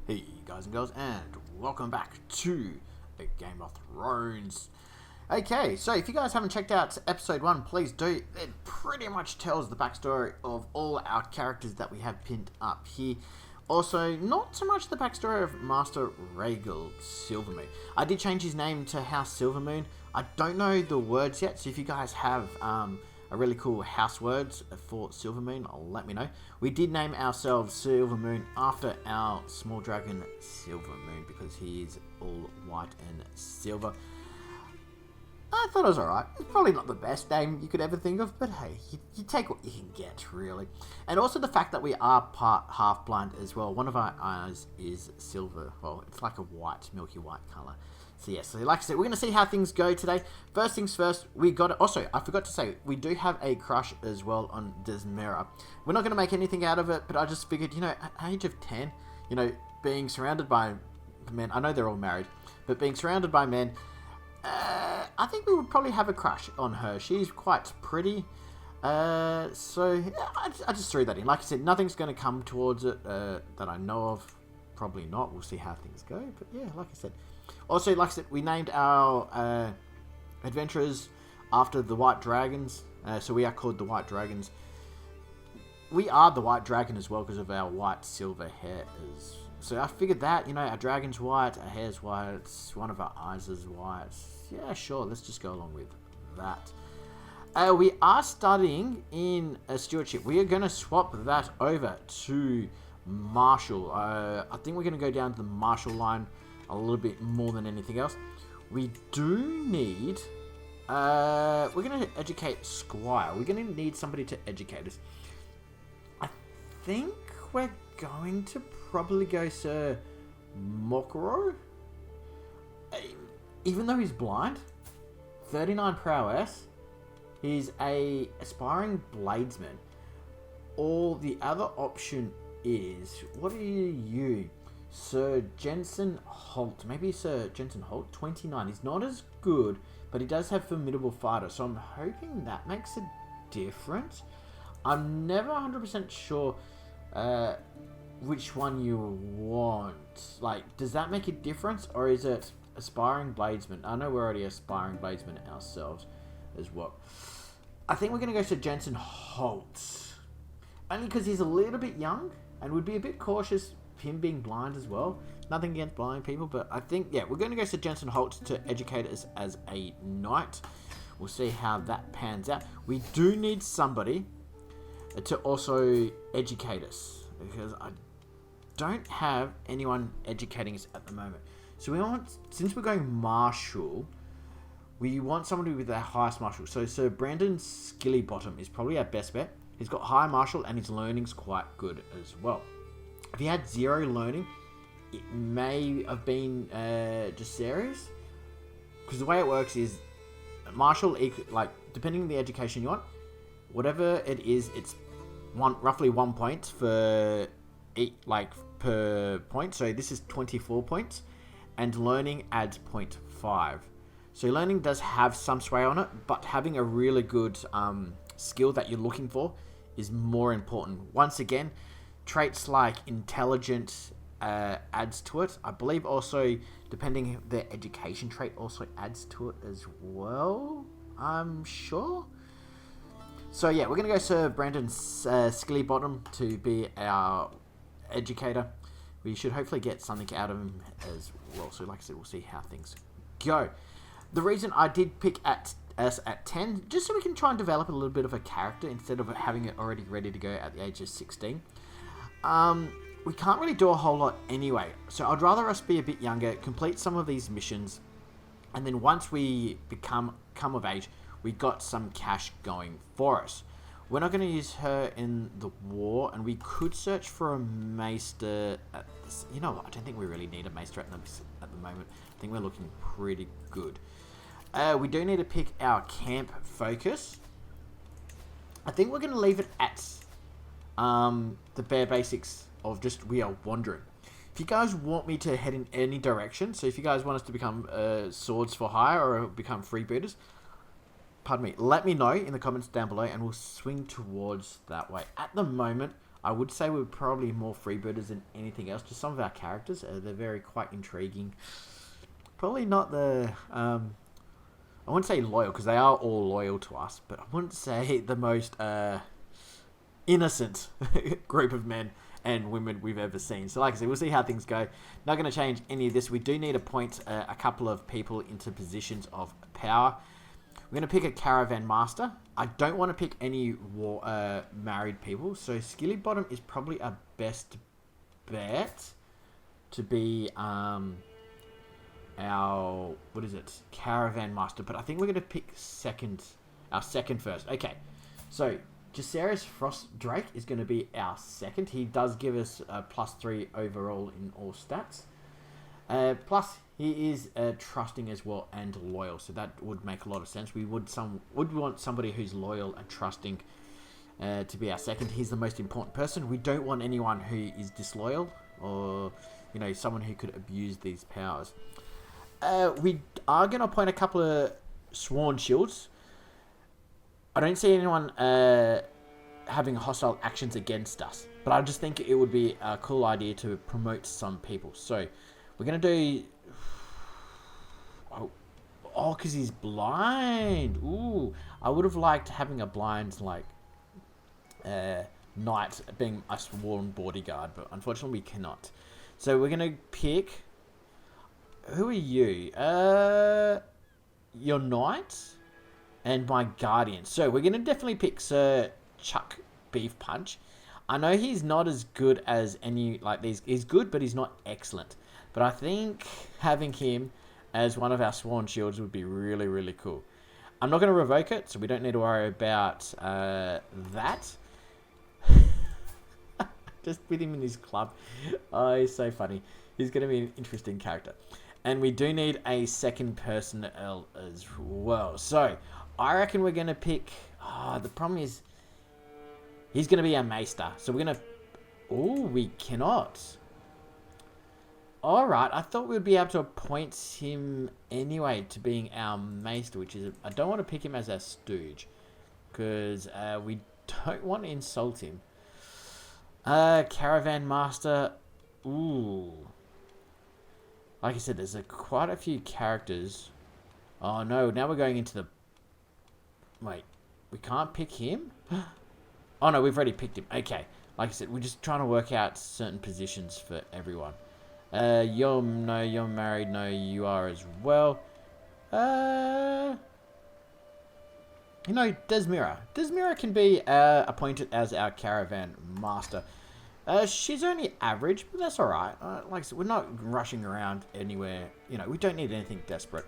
Hey guys and girls, and welcome back to the Game of Thrones. Okay, so if you guys haven't checked out episode 1, please do. It pretty much tells the backstory of all our characters that we have pinned up here. Also, not so much the backstory of Master Rhaegal Silvermoon. I did change his name to House Silvermoon. I don't know the words yet, so if you guys have a really cool house words for Silvermoon, let me know. We did name ourselves Silvermoon after our small dragon Silvermoon because he is all white and silver. I thought it was alright. It's probably not the best name you could ever think of, but hey, you take what you can get, really. And also the fact that we are part half-blind as well. One of our eyes is silver. Well, it's like a white, milky white colour. So yeah, so like I said, we're going to see how things go today. First things first, we got it. Also, I forgot to say, we do have a crush as well on Desmera. We're not going to make anything out of it, but I just figured, you know, at the age of 10, you know, being surrounded by men, I know they're all married, but being surrounded by men, I think we would probably have a crush on her. She's quite pretty. So yeah, I just threw that in. Like I said, nothing's going to come towards it that I know of. Probably not. We'll see how things go. But yeah, like I said. Also, like I said, we named our adventurers after the White Dragons. So we are called the White Dragons. We are the White Dragon as well because of our white silver hair. So I figured that, you know, our dragon's white, our hair's white, one of our eyes is white. Yeah, sure, let's just go along with that. We are studying in a stewardship. We are going to swap that over to Marshal. I think we're going to go down to the Marshal line a little bit more than anything else. We do need... we're going to educate Squire. We're going to need somebody to educate us. I think we're going to probably go Sir Mokoro. Even though he's blind, 39 prowess, he's a aspiring bladesman. Or the other option is, what are you? Sir Jensen Holt. Maybe Sir Jensen Holt, 29. He's not as good, but he does have formidable fighter. So I'm hoping that makes a difference. I'm never 100% sure which one you want. Like, does that make a difference? Or is it aspiring bladesman? I know we're already aspiring bladesman ourselves as well. I think we're going to go to Jensen Holt. Only because he's a little bit young and would be a bit cautious him being blind as well. Nothing against blind people, but I think, yeah, we're going to go to Jensen Holt to educate us as a knight. We'll see how that pans out. We do need somebody to also educate us because I don't have anyone educating us at the moment. So we want, since we're going Marshal, we want somebody with the highest Marshal. So Sir Brandon Skillybottom is probably our best bet. He's got high Marshal and his learning's quite good as well. If he had 0 learning, it may have been Jacaerys. Because the way it works is Marshal, like, depending on the education you want, whatever it is, it's roughly 1 point for per point. So this is 24 points. And learning adds 0.5. So learning does have some sway on it, but having a really good skill that you're looking for is more important. Once again, traits like intelligent adds to it. I believe also, depending the education trait also adds to it as well. I'm sure. So yeah, we're going to go Sir Brandon Skillybottom to be our educator. We should hopefully get something out of him as well. So like I said, we'll see how things go. The reason I did pick us at 10, just so we can try and develop a little bit of a character instead of having it already ready to go at the age of 16. We can't really do a whole lot anyway. So I'd rather us be a bit younger, complete some of these missions, and then once we come of age, we got some cash going for us. We're not going to use her in the war, and we could search for a maester. You know what? I don't think we really need a maester at the moment. I think we're looking pretty good. We do need to pick our camp focus. I think we're going to leave it at the bare basics of just we are wandering. If you guys want me to head in any direction, so if you guys want us to become swords for hire or become freebooters, pardon me, let me know in the comments down below and we'll swing towards that way. At the moment, I would say we're probably more freebooters than anything else. Just some of our characters, they're quite intriguing. Probably not the... I wouldn't say loyal, because they are all loyal to us, but I wouldn't say the most innocent group of men and women we've ever seen. So like I said, we'll see how things go. Not going to change any of this. We do need to appoint a couple of people into positions of power. We're going to pick a caravan master. I don't want to pick any married people. So Skilly Bottom is probably our best bet to be our, what is it? Caravan master. But I think we're going to pick our second first. Okay. So Jacaerys Frost Drake is going to be our second. He does give us a +3 overall in all stats. Plus, he is trusting as well and loyal, so that would make a lot of sense. We would want somebody who's loyal and trusting to be our second. He's the most important person. We don't want anyone who is disloyal or, you know, someone who could abuse these powers. We are going to appoint a couple of Sworn Shields. I don't see anyone having hostile actions against us, but I just think it would be a cool idea to promote some people. So we're going to do... Oh, because he's blind. Ooh, I would have liked having a blind, like, knight being a sworn bodyguard, but unfortunately we cannot. So we're going to pick... Who are you? Your knight and my guardian. So we're going to definitely pick Sir Chuck Beef Punch. I know he's not as good as any, like these. He's good, but he's not excellent. But I think having him as one of our Sworn Shields would be really, really cool. I'm not going to revoke it, so we don't need to worry about that. Just with him in his club. Oh, he's so funny. He's going to be an interesting character. And we do need a second personnel as well. So, I reckon we're going to pick... Oh, the problem is... He's going to be our Maester. So we're going to... Oh, we cannot. Alright, I thought we'd be able to appoint him anyway to being our Maester, which is... I don't want to pick him as our Stooge. Because we don't want to insult him. Caravan Master... Ooh... Like I said, there's quite a few characters. Oh no, now we're going into the... Wait, we can't pick him? Oh no, we've already picked him. Okay, like I said, we're just trying to work out certain positions for everyone. You're married. No, you are as well. You know, Desmira. Desmira can be appointed as our caravan master. She's only average, but that's alright. Like I said, we're not rushing around anywhere. You know, we don't need anything desperate.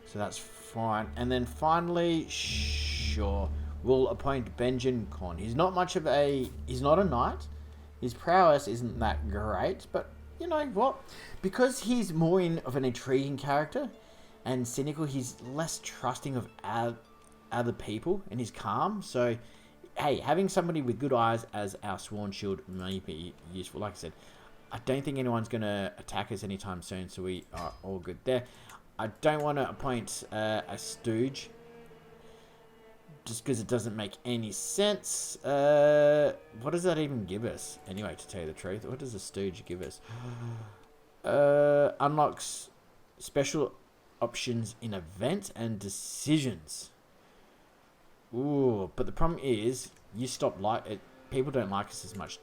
So that's fine. And then finally, sure, we'll appoint Benjen Korn. He's not much of a... He's not a knight. His prowess isn't that great. But, you know what? Because he's more of an intriguing character and cynical, he's less trusting of other people and he's calm. So... Hey, having somebody with good eyes as our Sworn Shield may be useful. Like I said, I don't think anyone's going to attack us anytime soon, so we are all good there. I don't want to appoint a Stooge, just because it doesn't make any sense. What does that even give us? Anyway, to tell you the truth, what does a Stooge give us? Unlocks special options in events and decisions. Ooh, but the problem is, people don't like us as much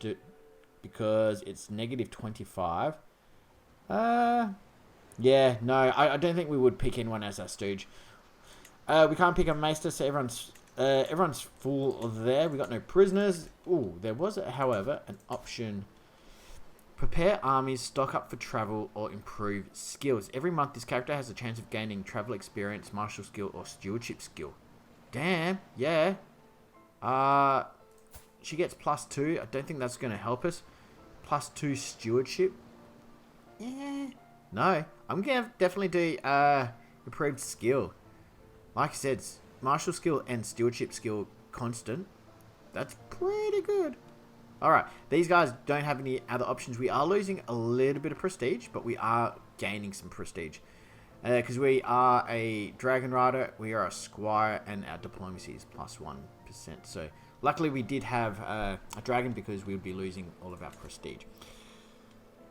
because it's -25. Yeah, no, I don't think we would pick anyone as our Stooge. We can't pick a Maester, so everyone's full there. We got no prisoners. Ooh, there was, however, an option. Prepare armies, stock up for travel, or improve skills. Every month, this character has a chance of gaining travel experience, martial skill, or stewardship skill. Damn, yeah. She gets +2. I don't think that's going to help us. +2 stewardship. Yeah. No, I'm going to definitely do improved skill. Like I said, martial skill and stewardship skill constant. That's pretty good. Alright, these guys don't have any other options. We are losing a little bit of prestige, but we are gaining some prestige. Because we are a Dragon Rider, we are a Squire, and our diplomacy is +1%. So Luckily, we did have a dragon because we would be losing all of our prestige.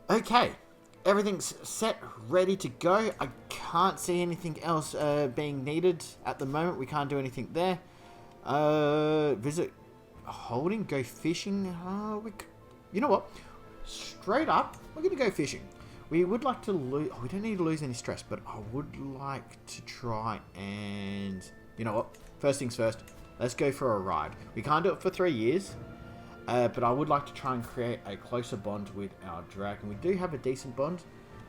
Okay, everything's set, ready to go. I can't see anything else being needed at the moment. We can't do anything there. Visit holding, go fishing. You know what? Straight up, we're going to go fishing. We would like to lose... we don't need to lose any stress, but I would like to try and... you know what? First things first, let's go for a ride. We can't do it for 3 years, but I would like to try and create a closer bond with our dragon. We do have a decent bond,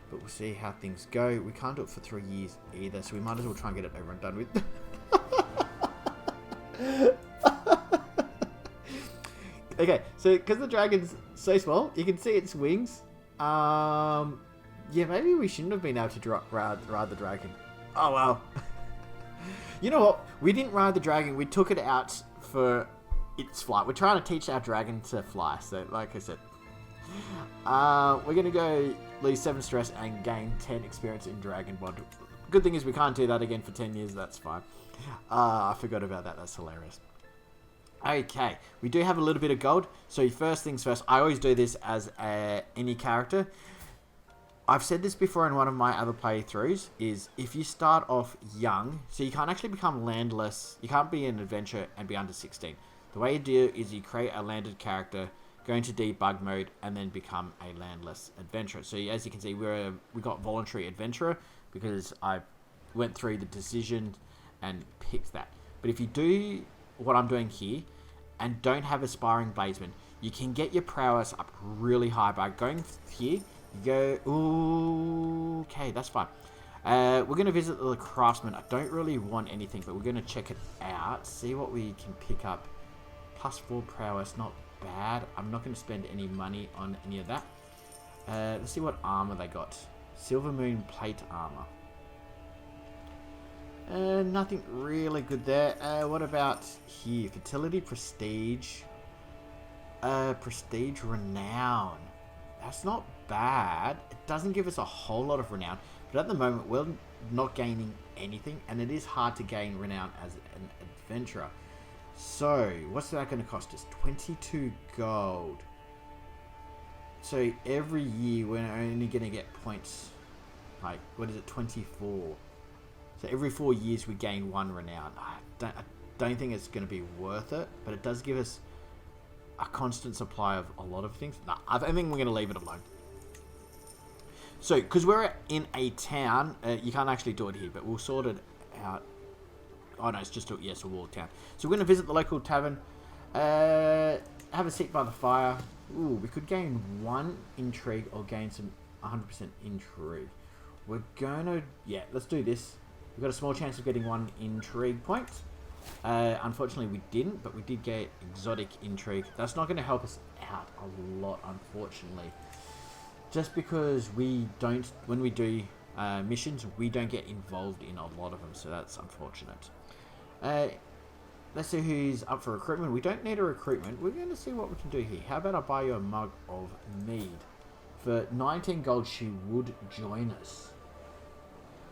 but we'll see how things go. We can't do it for 3 years either, so we might as well try and get it over and done with. Okay, so because the dragon's so small, you can see its wings. Yeah, maybe we shouldn't have been able to ride the dragon. Oh well. You know what? We didn't ride the dragon. We took it out for its flight. We're trying to teach our dragon to fly. So, like I said, we're going to go lose 7 stress and gain 10 experience in Dragon Bond. Good thing is we can't do that again for 10 years. That's fine. I forgot about that. That's hilarious. Okay, we do have a little bit of gold. So first things first, I always do this as any character. I've said this before in one of my other playthroughs, is if you start off young, so you can't actually become landless, you can't be an adventurer and be under 16. The way you do it is you create a landed character, go into debug mode, and then become a landless adventurer. So as you can see, we got voluntary adventurer because I went through the decision and picked that. But if you do what I'm doing here and don't have aspiring bladesman, you can get your prowess up really high by going here. You go, ooh, okay, that's fine. We're going to visit the craftsman. I don't really want anything, but we're going to check it out, see what we can pick up. +4 prowess, not bad. I'm not going to spend any money on any of that. Let's see what armor they got. Silvermoon plate armor. Nothing really good there. What about here? Fertility, prestige. Prestige, renown. That's not bad. It doesn't give us a whole lot of renown, but at the moment we're not gaining anything, and it is hard to gain renown as an adventurer. So what's that going to cost us? 22 gold. So every year we're only going to get points, like, what is it, 24. So every 4 years we gain 1 renown. I don't think it's going to be worth it, but it does give us a constant supply of a lot of things. Nah, I think we're going to leave it alone. So, because we're in a town, you can't actually do it here, but we'll sort it out. Oh no, it's just a, yes, a walled town. So we're going to visit the local tavern, have a seat by the fire. Ooh, we could gain 1 intrigue or gain some 100% intrigue. We're going to, yeah, let's do this. We've got a small chance of getting 1 intrigue point. Unfortunately we didn't, but we did get exotic intrigue. That's not going to help us out a lot, unfortunately. Just because we don't, when we do missions, we don't get involved in a lot of them, so that's unfortunate. Let's see who's up for recruitment. We don't need a recruitment. We're going to see what we can do here. How about I buy you a mug of mead? For 19 gold, she would join us.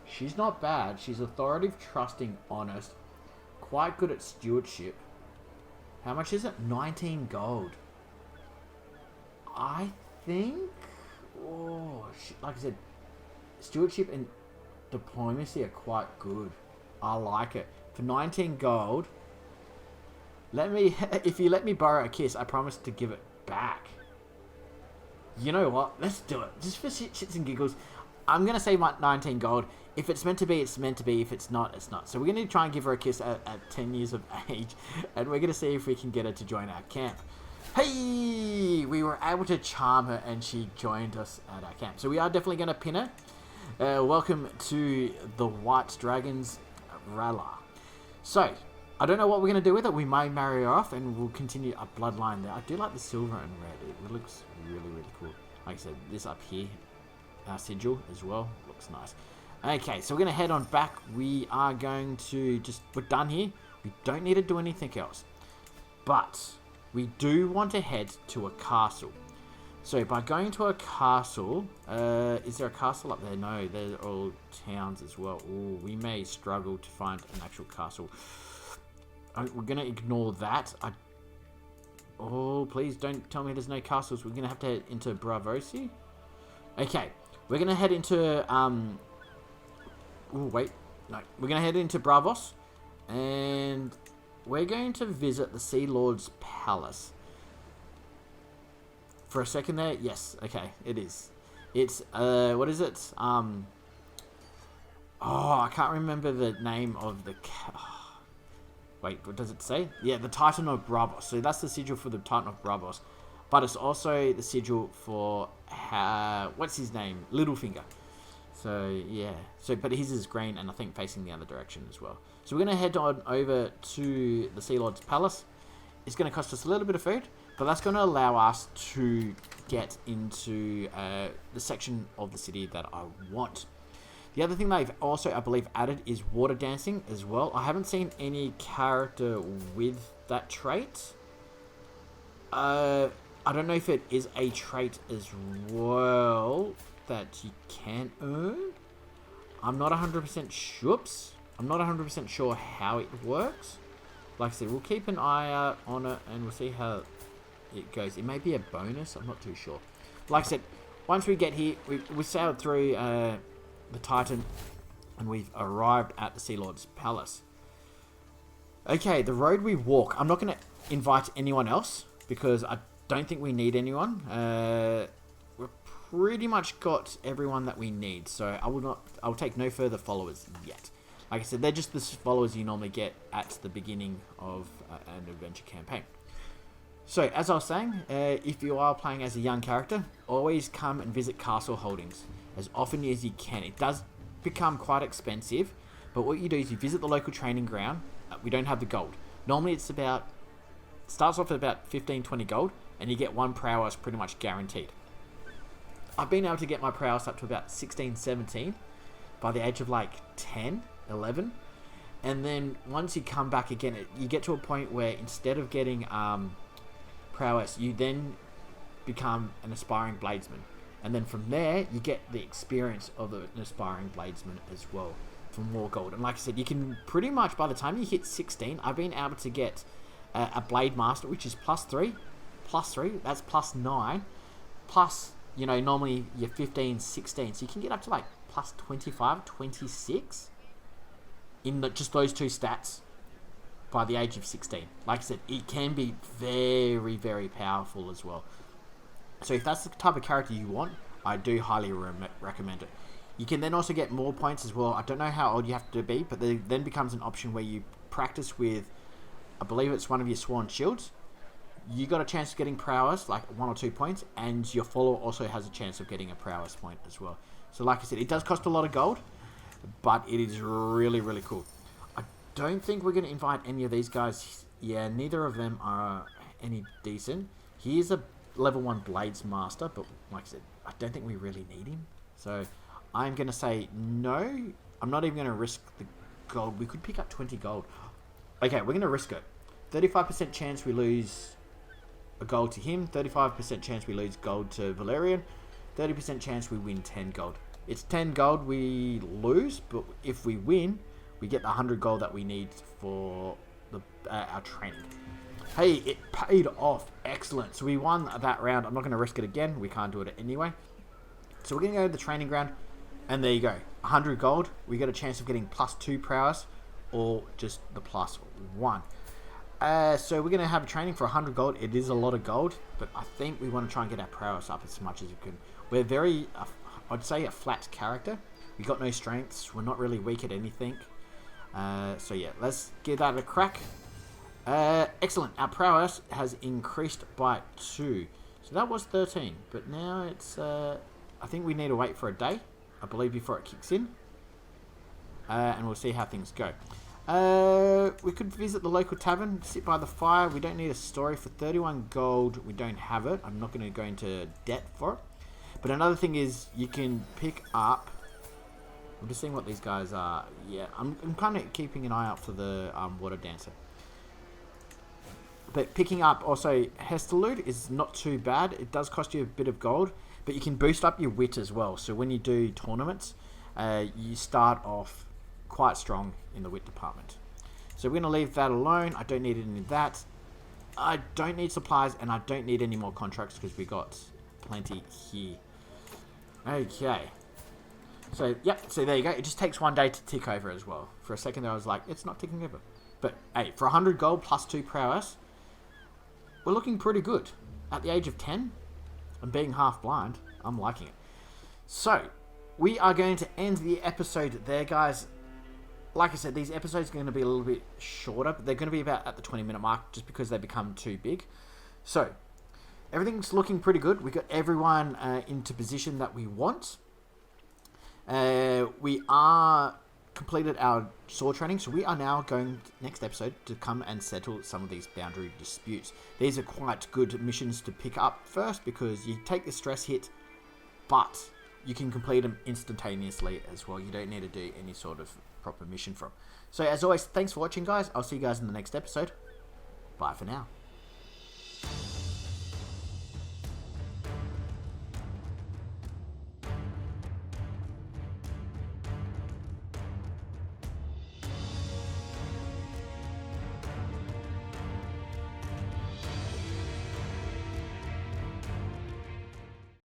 She's not bad. She's authoritative, trusting, honest, quite good at stewardship. How much is it? 19 gold. I think... oh, like I said, stewardship and diplomacy are quite good. I like it. For 19 gold, let me... if you let me borrow a kiss, I promise to give it back. You know what? Let's do it. Just for shits and giggles. I'm going to say my 19 gold. If it's meant to be, it's meant to be. If it's not, it's not. So we're going to try and give her a kiss at 10 years of age. And we're going to see if we can get her to join our camp. Hey! We were able to charm her and she joined us at our camp. So we are definitely going to pin her. Welcome to the White Dragons Rala. So, I don't know what we're going to do with it. We may marry her off and we'll continue a bloodline there. I do like the silver and red. It looks really, really cool. Like I said, this up here. Our sigil as well. Looks nice. Okay, so we're going to head on back. We are going to just... we're done here. We don't need to do anything else. But we do want to head to a castle. So by going to a castle... is there a castle up there? No, they're all towns as well. Ooh, we may struggle to find an actual castle. We're going to ignore that. I Oh, please don't tell me there's no castles. We're going to have to head into Bravosi. Okay, we're going to head into... Oh, wait. No, we're going to head into Bravos. And we're going to visit the Sea Lord's Palace. For a second there, yes. Okay, it is. It's, what is it? Oh, I can't remember the name of the... Wait, what does it say? Yeah, the Titan of Bravos. So that's the sigil for the Titan of Bravos. But it's also the sigil for, what's his name? Littlefinger. So, yeah. So, but his is green and I think facing the other direction as well. So we're going to head on over to the Sea Lord's Palace. It's going to cost us a little bit of food, but that's going to allow us to get into the section of the city that I want. The other thing they've also, I believe, added is water dancing as well. I haven't seen any character with that trait. I don't know if it is a trait as well that you can earn. I'm not 100% sure. I'm not 100% sure how it works. Like I said, we'll keep an eye out on it and we'll see how it goes. It may be a bonus. I'm not too sure. Like I said, once we get here, we sailed through... the Titan, and we've arrived at the Sea Lord's Palace. Okay, the road we walk. I'm not going to invite anyone else because I don't think we need anyone. We've pretty much got everyone that we need, so I'll take no further followers yet. Like I said, they're just the followers you normally get at the beginning of an adventure campaign. So, as I was saying, if you are playing as a young character, always come and visit Castle Holdings as often as you can. It does become quite expensive, but what you do is you visit the local training ground. We don't have the gold. Normally it starts off at about 15-20 gold, and you get one prowess pretty much guaranteed. I've been able to get my prowess up to about 16-17 by the age of like 10, 11. And then once you come back again, you get to a point where instead of getting prowess, you then become an aspiring bladesman. And then from there, you get the experience of an aspiring bladesman as well for more gold. And like I said, you can pretty much, by the time you hit 16, I've been able to get a blade master, which is +3. That's +9. Plus, you know, normally you're 15, 16. So you can get up to like +25, 26 in just those two stats by the age of 16. Like I said, it can be very, very powerful as well. So if that's the type of character you want, I do highly recommend it. You can then also get more points as well. I don't know how old you have to be, but there then becomes an option where you practice with, I believe it's one of your sworn shields. You got a chance of getting prowess, like 1 or 2 points, and your follower also has a chance of getting a prowess point as well. So like I said, it does cost a lot of gold, but it is really, really cool. I don't think we're going to invite any of these guys. Yeah, neither of them are any decent. Here's a level 1 Blades Master, but like I said, I don't think we really need him. So I'm going to say no. I'm not even going to risk the gold. We could pick up 20 gold. Okay, we're going to risk it. 35% chance we lose a gold to him. 35% chance we lose gold to Valyrian. 30% chance we win 10 gold. It's 10 gold we lose, but if we win, we get the 100 gold that we need for our training. Hey, it paid off. Excellent. So we won that round. I'm not going to risk it again. We can't do it anyway. So we're going to go to the training ground. And there you go. 100 gold. We get a chance of getting +2 prowess or just the +1. So we're going to have a training for 100 gold. It is a lot of gold, but I think we want to try and get our prowess up as much as we can. We're very, I'd say, a flat character. We got no strengths. We're not really weak at anything. So yeah, let's give that a crack. Excellent. Our prowess has increased by 2. So that was 13, but now it's, I think we need to wait for a day, I believe, before it kicks in. And we'll see how things go. We could visit the local tavern, sit by the fire. We don't need a story. For 31 gold, we don't have it. I'm not going to go into debt for it. But another thing is you can pick up... I'm just seeing what these guys are. Yeah, I'm kind of keeping an eye out for the water dancer. But picking up also Hesterloot is not too bad. It does cost you a bit of gold, but you can boost up your wit as well. So when you do tournaments, you start off quite strong in the wit department. So we're going to leave that alone. I don't need any of that. I don't need supplies, and I don't need any more contracts because we got plenty here. Okay. So, yep, so there you go. It just takes 1 day to tick over as well. For a second there, I was like, it's not ticking over. But, hey, for 100 gold plus 2 prowess, we're looking pretty good. At the age of 10, and being half blind, I'm liking it. So, we are going to end the episode there, guys. Like I said, these episodes are going to be a little bit shorter, but they're going to be about at the 20-minute mark just because they become too big. So, everything's looking pretty good. We got everyone into position that we want. We are completed our sword training, so we are now going next episode to come and settle some of these boundary disputes. These are quite good missions to pick up first because you take the stress hit, but you can complete them instantaneously as well. You don't need to do any sort of proper mission from. So as always, thanks for watching, guys. I'll see you guys in the next episode. Bye for now.